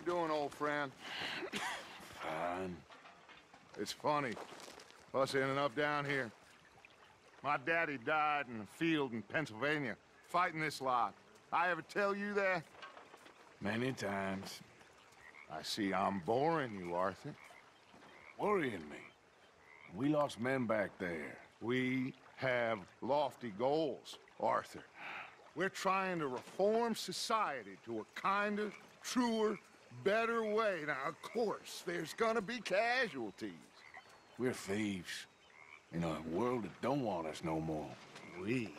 doing, old friend? Fine. It's funny. Us ending up down here. My daddy died in a field in Pennsylvania, fighting this lot. I ever tell you that? Many times. I see I'm boring you, Arthur. Worrying me. We lost men back there. We have lofty goals, Arthur. We're trying to reform society to a kinder, truer, better way. Now, of course, there's gonna be casualties. We're thieves. In a world that don't want us no more. We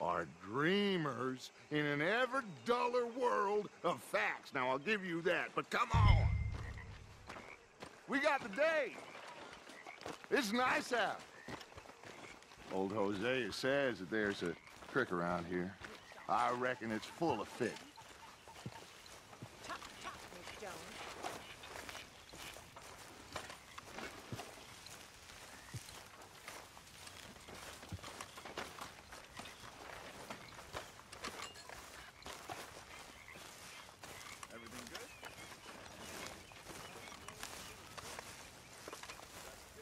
are dreamers in an ever duller world of facts. Now, I'll give you that, but come on. We got the day. It's nice out. Old Hosea says that there's a creek around here. I reckon it's full of fish.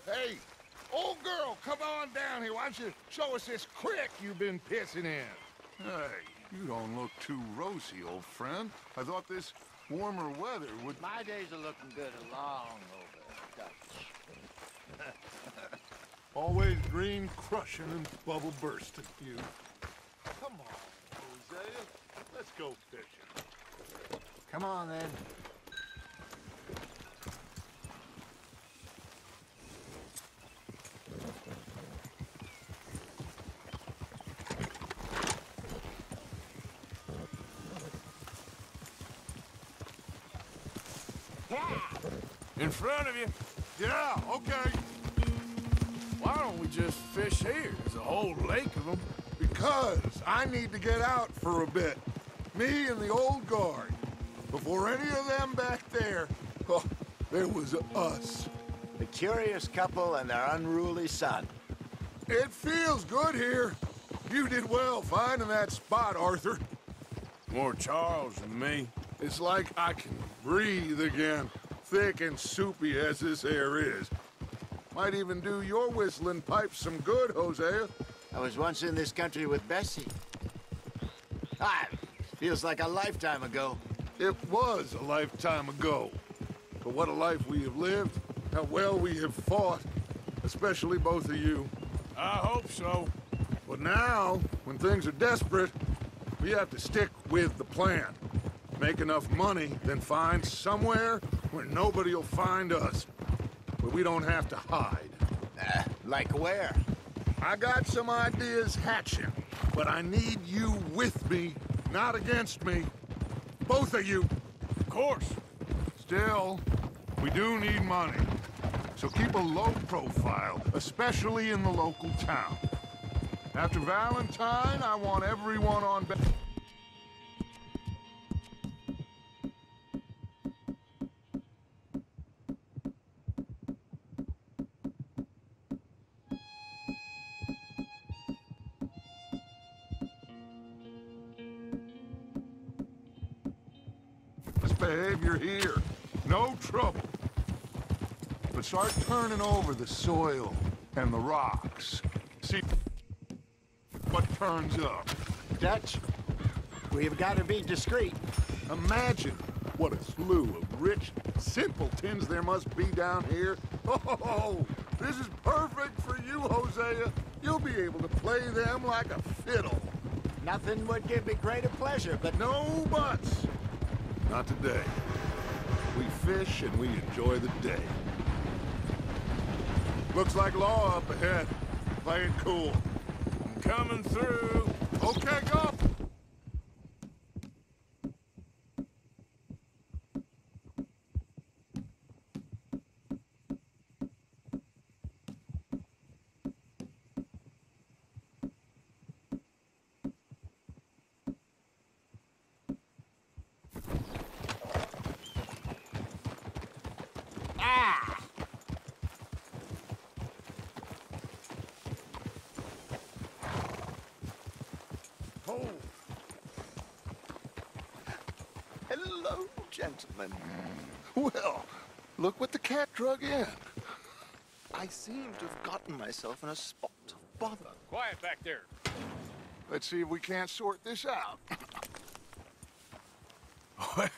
Hey, old girl, come on down here. Why don't you show us this creek you've been pissing in? Hey, you don't look too rosy, old friend. I thought this warmer weather would... My days are looking good along over Dutch. Always green crushing and bubble bursting, you. Come on, Hosea. Let's go fishing. Come on, then. In front of you. Yeah, okay. Why don't we just fish here? There's a whole lake of them. Because I need to get out for a bit. Me and the old guard. Before any of them back there, oh, there was us. The curious couple and their unruly son. It feels good here. You did well finding that spot, Arthur. More Charles than me. It's like I can breathe again, thick and soupy as this air is. Might even do your whistling pipes some good, Hosea. I was once in this country with Bessie. Ah, feels like a lifetime ago. It was a lifetime ago. But what a life we have lived, how well we have fought, especially both of you. I hope so. But now, when things are desperate, we have to stick with the plan. Make enough money, then find somewhere where nobody will find us. Where we don't have to hide. Like where? I got some ideas hatching, but I need you with me, not against me. Both of you. Of course. Still, we do need money. So keep a low profile, especially in the local town. After Valentine, I want everyone on... behavior here. No trouble. But start turning over the soil and the rocks. See what turns up. Dutch, we've got to be discreet. Imagine what a slew of rich simpletons there must be down here. Oh, this is perfect for you, Hosea. You'll be able to play them like a fiddle. Nothing would give me greater pleasure, but No buts. Not today. We fish and we enjoy the day. Looks like law up ahead. Play it cool. I'm coming through. Okay, go! hello, gentlemen. Well, look what the cat drug in. I seem to have gotten myself in a spot of bother. Quiet back there. Let's see if we can't sort this out.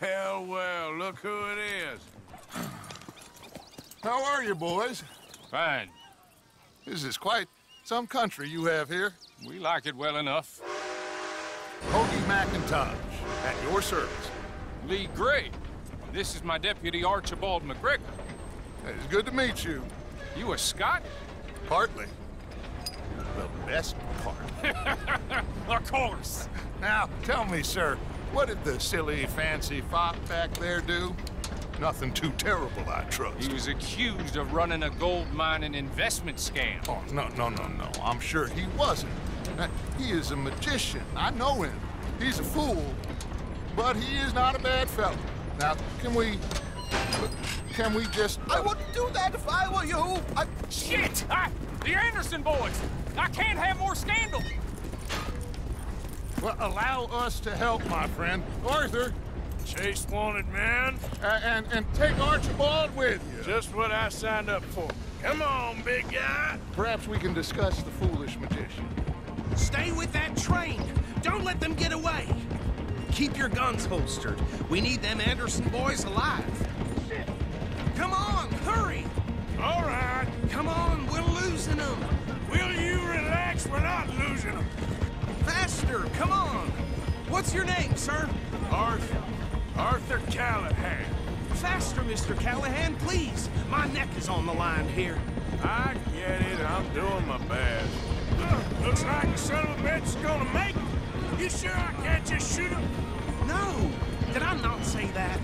Well, well, look who it is. How are you, boys? Fine. This is quite some country you have here. We like it well enough. Hoagie McIntosh, at your service. Lee Gray. This is my deputy Archibald McGregor. It's good to meet you. You a Scot? Partly. The best part. Of course. Now, tell me, sir, what did the silly, fancy fop back there do? Nothing too terrible, I trust. He was accused of running a gold mining investment scam. Oh, no. I'm sure he wasn't. He is a magician. I know him. He's a fool, but he is not a bad fellow. Now, can we just... I wouldn't do that if I were you. Shit! The Anderson boys! I can't have more scandal! Well, allow us to help, my friend. Arthur, Chase wanted man. and take Archibald with you. Just what I signed up for. Come on, big guy. Perhaps we can discuss the foolish magician. Stay with that train. Don't let them get away. Keep your guns holstered. We need them Anderson boys alive. Come on, hurry. All right. Come on, we're losing them. Will you relax? We're not losing them. Faster, come on. What's your name, sir? Arthur Callahan. Faster, Mr. Callahan, please. My neck is on the line here. I get it. I'm doing my best. Looks like the son of a bitch is gonna make it. You sure I can't just shoot him? No, did I not say that?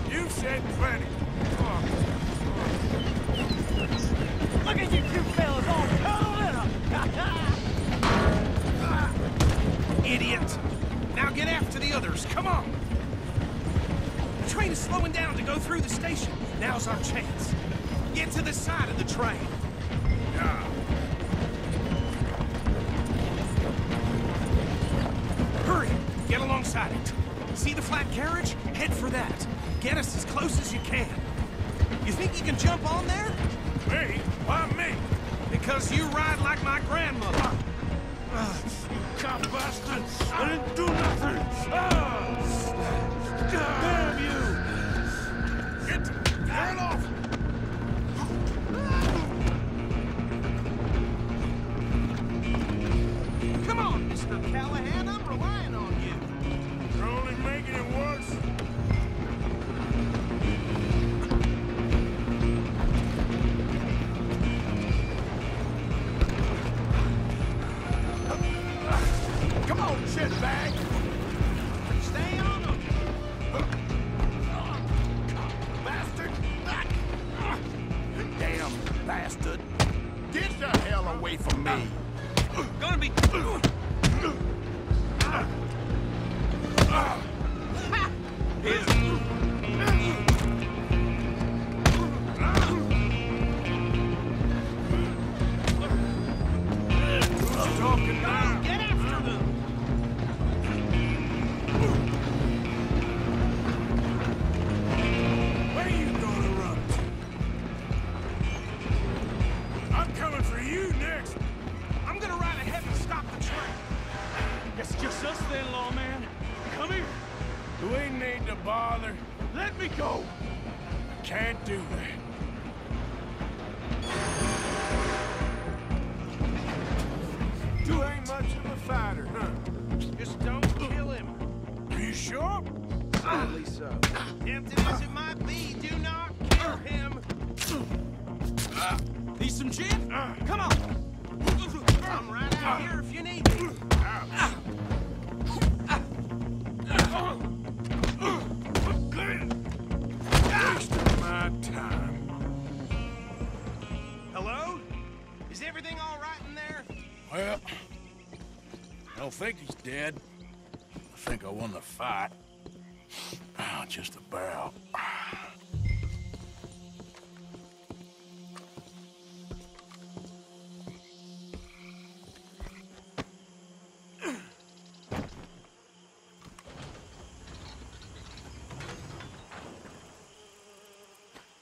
You said plenty. Look at you two fellas all cuddled up! Idiot. Now get after the others, come on. The train is slowing down to go through the station. Now's our chance. Get to the side of the train. Hurry, get alongside it. See the flat carriage? Head for that. Get us as close as you can. You think you can jump on there? Me? Why me? Because you ride like my grandmother. You cop bastard! I didn't do nothing! Damn you! Get off! Come on, Mr. Callahan, I'm relying on you. You're only making it worse. Come on, shitbag. Stay on them. Bastard. Damn bastard. Get the hell away from me. Gonna be... Who's talking now? Get after them. Where you gonna run to? I'm coming for you next. I'm gonna ride ahead and stop the train. It's just us then, lawman. Come here. We need to bother. Let me go. Can't do that. You ain't much of a fighter, huh? Just don't kill him. Are you sure? Only so. Tempted as it might be, do not kill him. Need some gin? Come on. I'm right out here if you need me. Wasting my time. Hello? Is everything all right in there? Well, I don't think he's dead. I think I won the fight. Just about.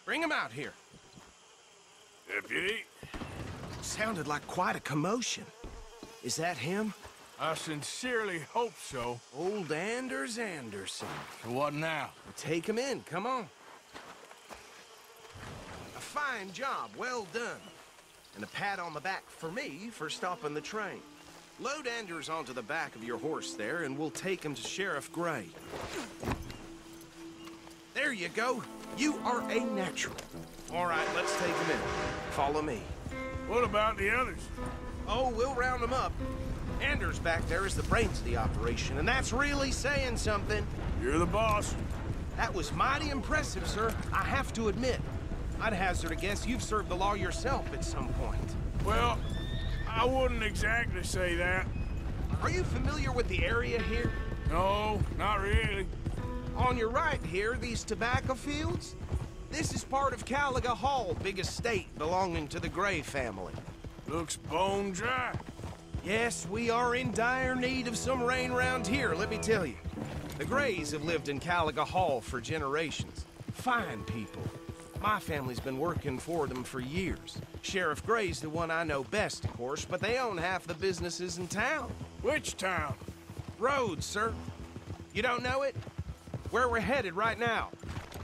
Bring him out here. Deputy, Sounded like quite a commotion. Is that him? I sincerely hope so. Old Anders Anderson. So what now? Take him in, come on. A fine job, well done. And a pat on the back for me for stopping the train. Load Anders onto the back of your horse there, and we'll take him to Sheriff Gray. There you go. You are a natural. All right, let's take him in. Follow me. What about the others? Oh, we'll round them up. Anders back there is the brains of the operation, and that's really saying something. You're the boss. That was mighty impressive, sir. I have to admit. I'd hazard a guess you've served the law yourself at some point. Well, I wouldn't exactly say that. Are you familiar with the area here? No, not really. On your right here, these tobacco fields? This is part of Caliga Hall, big estate belonging to the Gray family. Looks bone dry. Yes, we are in dire need of some rain round here, let me tell you. The Grays have lived in Caliga Hall for generations. Fine people. My family's been working for them for years. Sheriff Gray's the one I know best, of course, but they own half the businesses in town. Which town? Rhodes, sir. You don't know it? Where we're headed right now.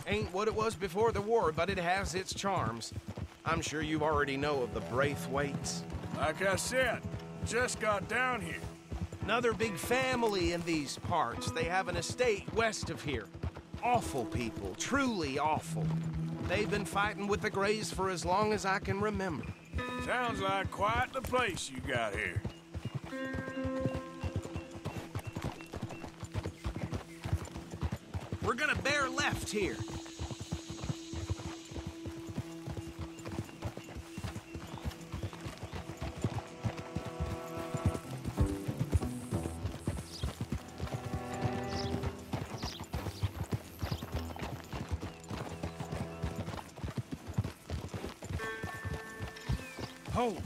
Ain't what it was before the war, but it has its charms. I'm sure you already know of the Braithwaites. Like I said, just got down here. Another big family in these parts. They have an estate west of here. Awful people, truly awful. They've been fighting with the Grays for as long as I can remember. Sounds like quite the place you got here. We're gonna bear left here. Hold.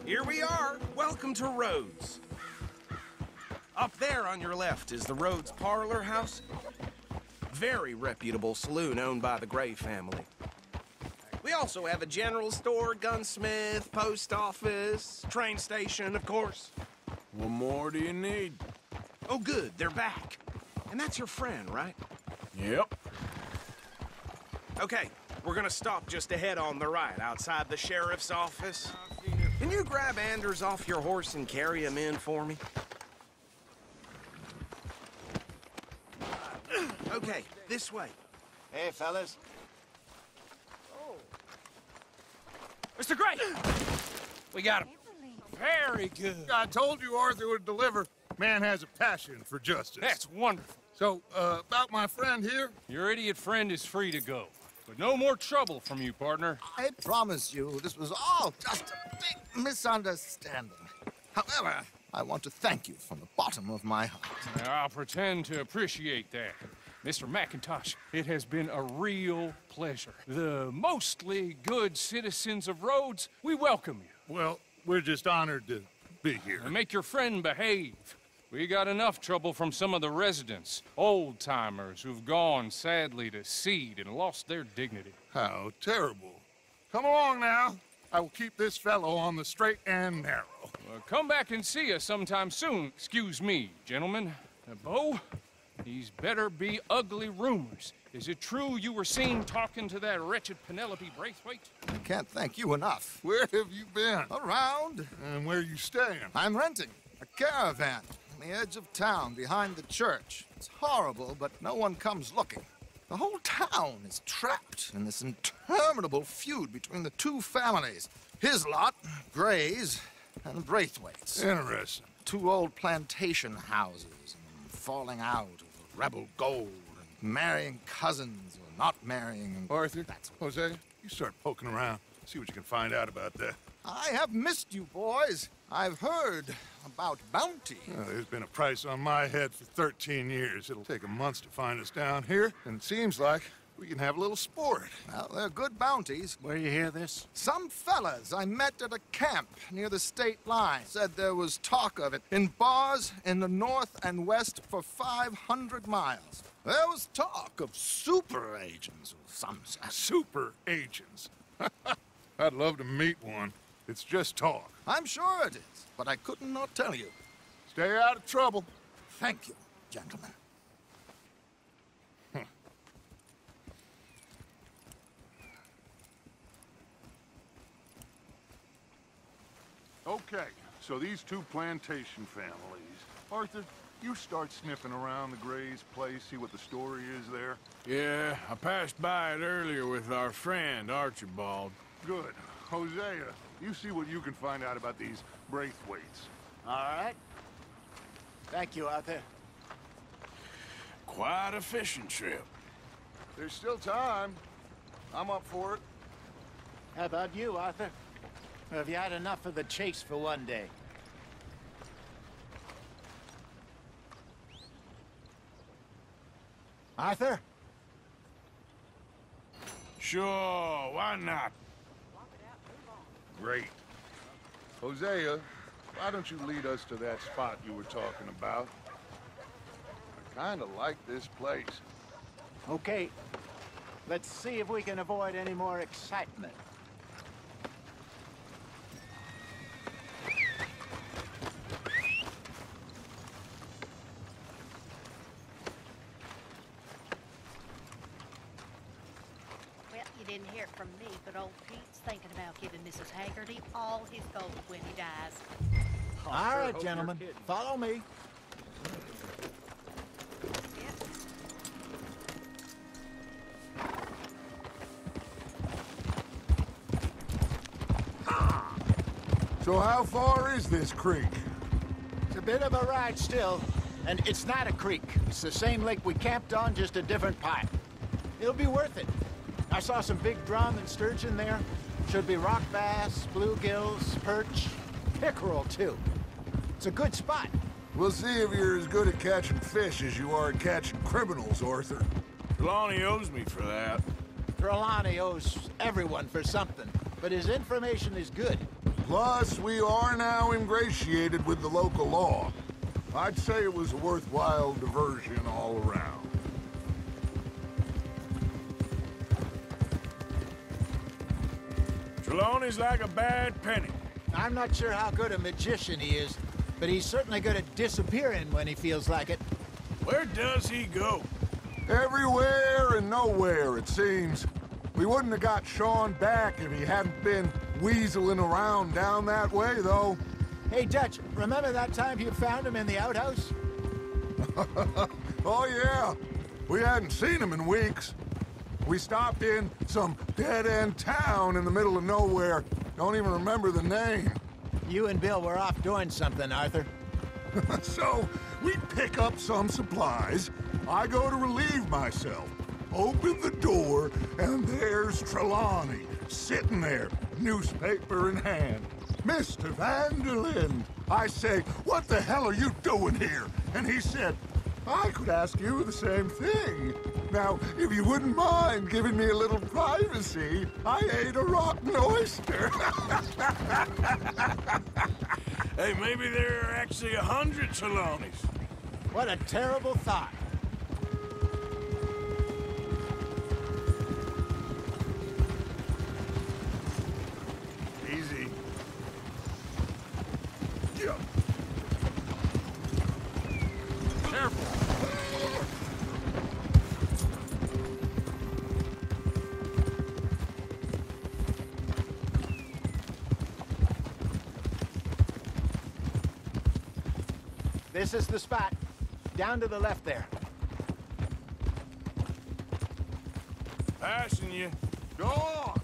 Here we are. Welcome to Rhodes. Up there on your left is the Rhodes Parlor House. Very reputable saloon owned by the Gray family. We also have a general store, gunsmith, post office, train station, of course. What more do you need? Oh, good. They're back. And that's your friend, right? Yep. Okay, we're gonna stop just ahead on the right, outside the sheriff's office. Can you grab Anders off your horse and carry him in for me? Okay, this way. Hey, fellas. Mr. Gray! We got him. Very good. I told you Arthur would deliver. Man has a passion for justice. That's wonderful. So, about my friend here? Your idiot friend is free to go. But no more trouble from you, partner. I promise you, this was all just a big misunderstanding. However, I want to thank you from the bottom of my heart. I'll pretend to appreciate that. Mr. McIntosh, it has been a real pleasure. The mostly good citizens of Rhodes, we welcome you. Well, we're just honored to be here. And make your friend behave. We got enough trouble from some of the residents, old-timers who've gone, sadly, to seed and lost their dignity. How terrible. Come along now. I will keep this fellow on the straight and narrow. Well, come back and see us sometime soon. Excuse me, gentlemen. Bo, these better be ugly rumors. Is it true you were seen talking to that wretched Penelope Braithwaite? I can't thank you enough. Where have you been? Around, And where you staying? I'm renting a caravan on the edge of town behind the church. It's horrible, but no one comes looking. The whole town is trapped in this interminable feud between the two families. His lot, Gray's, and Braithwaite's. Interesting. Two old plantation houses, and falling out over rebel gold, and marrying cousins or not marrying. And Arthur, that's Jose, you start poking around. See what you can find out about that. I have missed you, boys. I've heard about bounty. There's been a price on my head for 13 years. It'll take a month to find us down here, and it seems like We can have a little sport. Well, they're good bounties. Where you hear this? Some fellas I met at a camp near the state line said there was talk of it in bars in the north and west for 500 miles. There was talk of super agents or some such. Super agents. I'd love to meet one. It's just talk. I'm sure it is, but I couldn't not tell you. Stay out of trouble. Thank you, gentlemen. Okay, so these two plantation families. Arthur, you start sniffing around the Gray's place, see what the story is there. Yeah, I passed by it earlier with our friend, Archibald. Good. Hosea, you see what you can find out about these Braithwaites. All right. Thank you, Arthur. Quite a fishing trip. There's still time. I'm up for it. How about you, Arthur? Or have you had enough of the chase for one day? Arthur? Sure, why not? Great. Hosea, why don't you lead us to that spot you were talking about? I kinda like this place. Okay. Let's see if we can avoid any more excitement. Well, you didn't hear it from me, but old Pete's thinking about giving Mrs. Haggerty all his gold when he dies. All right, gentlemen. Follow me. So how far is this creek? It's a bit of a ride still, and it's not a creek. It's the same lake we camped on, just a different pipe. It'll be worth it. I saw some big drum and sturgeon there. Should be rock bass, bluegills, perch, pickerel too. It's a good spot. We'll see if you're as good at catching fish as you are at catching criminals, Arthur. Trelawney owes me for that. Trelawney owes everyone for something, but his information is good. Plus, we are now ingratiated with the local law. I'd say it was a worthwhile diversion all around. Trelawney's like a bad penny. I'm not sure how good a magician he is, but he's certainly good at disappearing when he feels like it. Where does he go? Everywhere and nowhere, it seems. We wouldn't have got Sean back if he hadn't been weaseling around down that way, though. Hey, Dutch, remember that time you found him in the outhouse? Oh, yeah. We hadn't seen him in weeks. We stopped in some dead-end town in the middle of nowhere. Don't even remember the name. You and Bill were off doing something, Arthur. So, we pick up some supplies. I go to relieve myself. Open the door, and there's Trelawney, sitting there, newspaper in hand. Mr. Vanderlyn. I say, what the hell are you doing here? And he said, I could ask you the same thing. Now, if you wouldn't mind giving me a little privacy, I ate a rotten oyster. Hey, maybe there are actually 100 Trelawneys. What a terrible thought. Easy. Yeah. Careful. This is the spot. Down to the left there. Passing you. Go on.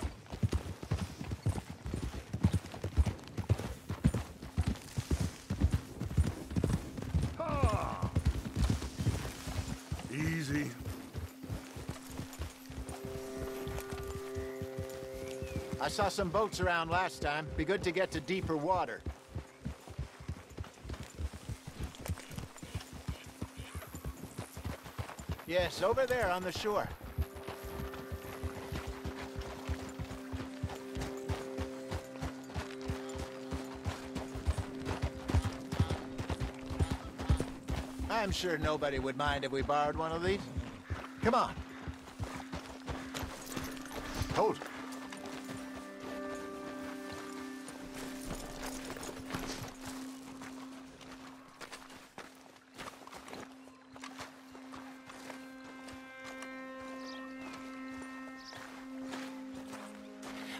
Ah. Easy. I saw some boats around last time. Be good to get to deeper water. Yes, over there on the shore. I'm sure nobody would mind if we borrowed one of these. Come on. Hold it.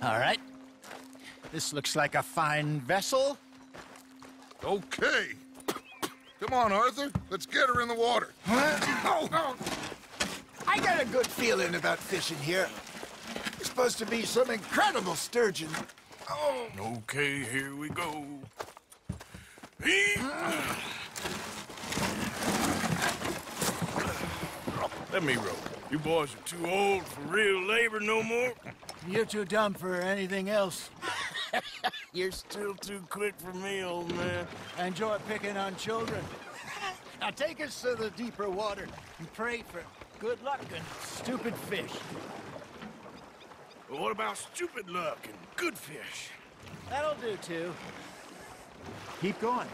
All right. This looks like a fine vessel. Okay. Come on, Arthur. Let's get her in the water. Oh. I got a good feeling about fishing here. It's supposed to be some incredible sturgeon. Oh. Okay, here we go. Let me row. You boys are too old for real labor no more. You're too dumb for anything else. You're still too quick for me, old man. I enjoy picking on children. Now take us to the deeper water and pray for good luck and stupid fish. Well, what about stupid luck and good fish? That'll do, too. Keep going.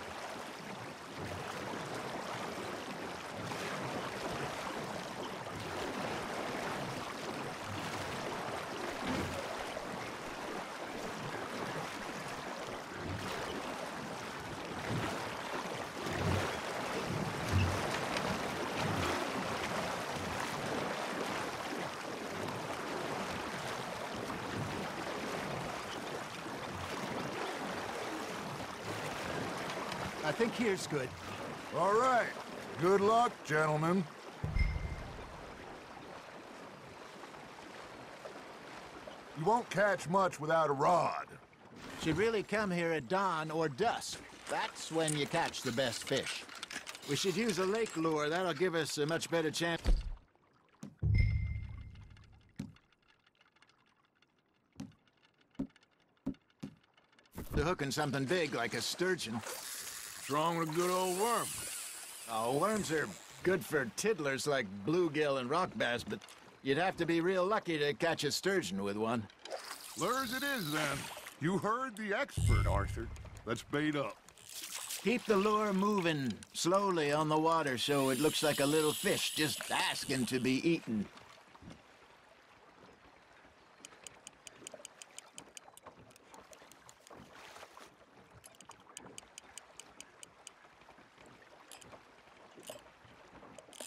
I think here's good. All right. Good luck, gentlemen. You won't catch much without a rod. Should really come here at dawn or dusk. That's when you catch the best fish. We should use a lake lure. That'll give us a much better chance. To hooking something big like a sturgeon. What's wrong with a good old worm? Oh, worms are good for tiddlers like bluegill and rock bass, but you'd have to be real lucky to catch a sturgeon with one. Lures it is, then. You heard the expert, Arthur. Let's bait up. Keep the lure moving slowly on the water so it looks like a little fish just asking to be eaten.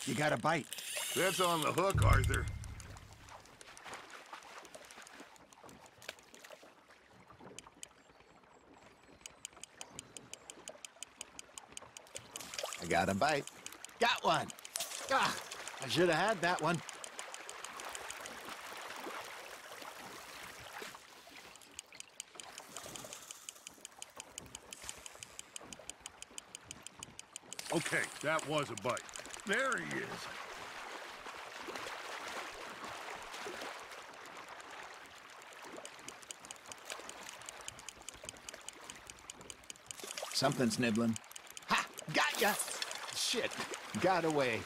You got a bite. That's on the hook, Arthur. I got a bite. Got one. Ah, I should have had that one. Okay, that was a bite. There he is. Something's nibbling. Ha! Got ya! Shit, got away.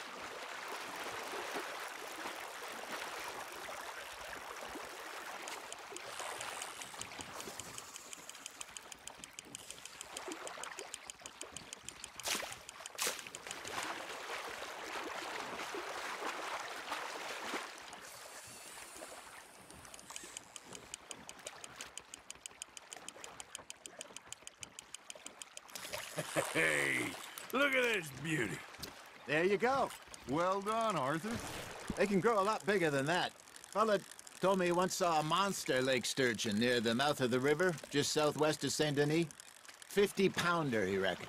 Hey, look at this beauty. There you go. Well done, Arthur. They can grow a lot bigger than that. Fella told me he once saw a monster lake sturgeon near the mouth of the river, just southwest of Saint Denis. 50-pounder, he reckoned.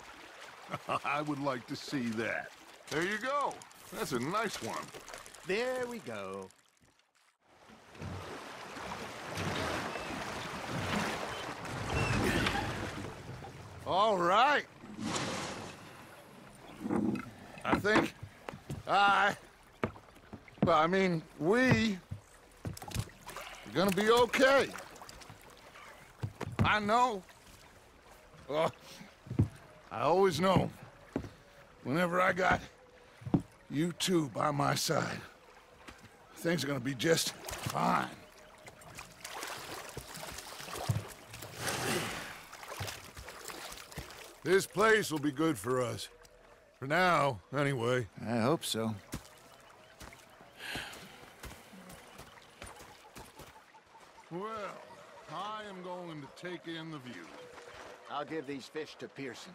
I would like to see that. There you go. That's a nice one. There we go. All right. I think we are gonna be okay. I know. Oh, I always know. Whenever I got you two by my side, things are gonna be just fine. This place will be good for us. For now, anyway. I hope so. Well, I am going to take in the view. I'll give these fish to Pearson.